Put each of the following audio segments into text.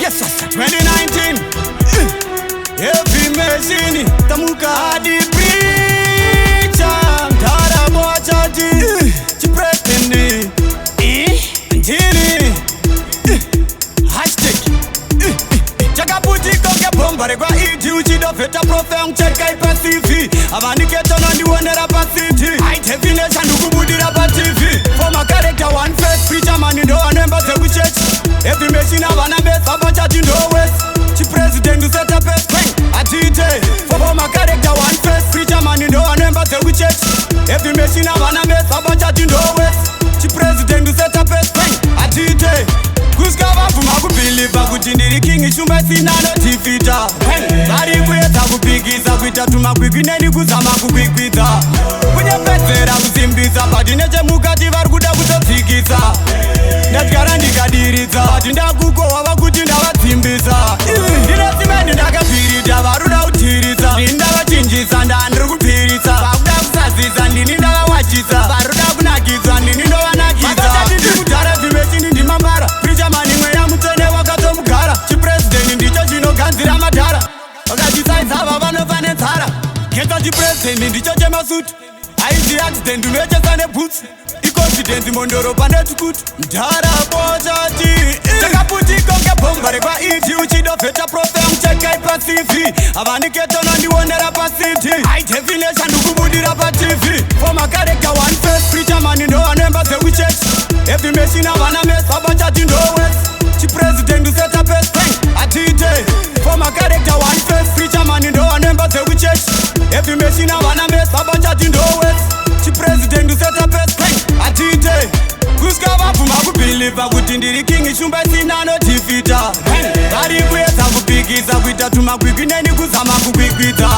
Yes, 2019. Heavy machine. Tamuka hadi preacher. Mtara mwachaji. Chipretendi. Njini. Hashtag. Chakaputi koke bombare kwa iji uchido feta profeng cheka ipasifi. Avani keto nondi wonera pasiti. I definition ukubudira pa TV. For Macharacter one face Preacherman ndo anemba ze kuchurch. Every machine avana best abachaji ndo west. Chi president du set up a spring atite. For Macharacter one face Preacherman ndo anemba ze kuchurch. Every machine avana best abachaji ndo west. Chi president du set up a spring atite. Kuskava fuma kubelieve kuti ndiri king shumba sina notifita. Vari kuedza kupikisa kuita tumakwikwi neni kuzama kukwikwiza. Kunyepedzera kusimbisa but nechemukati vari kuda kutopfikisa. Ndatyara ndikadiridza but ndakukohwa vakuti ndavadzimbisa. Ndine simeni ndakapirita varuda kutiritsa. Ndini ndavachinjisa ndandiri kupirisa. Vakuda kusazisa ndini ndavawachisa. Varuda kunakisa ndini ndovanakisa. Vakatati kudhara vimechini ndimambara. Preacherman mweya mutsene wakatomugara. Chipresident ndicho chinoganzira madhara. Vakachisaidza ava vanofane nzara. Keta chipresident ndicho chemasuti. Aizi accident unochesa nebhutsi. Iconfidence mondoro pane tukuti. Mdhara bochati. Chakaputi konge bombare kwa iti uchido feta profem cheka ipasifi. Avani keto nondionera pasiti. I definition ukubudira pa TV. For Macharacter one face Preacherman ndo anemba ze kuchurch. Every machine avana mess abachaji ndo west. Chi president du set up a spring atite. For Macharacter one face Preacherman ndo anemba ze kuchurch. Every machine avana mess abachaji ndo west. Chi president du set up a spring atite. Kuskava fuma kubelieve kuti ndiri king shumba sina notifita. Vari kuedza kupikisa kuita tumakwikwi neni kuzama kukwikwiza.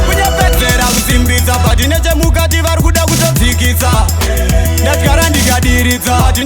Kunyepedzera kusimbisa but nechemukati vari kuda kutopfikisa. Ndatyara ndikadiridza but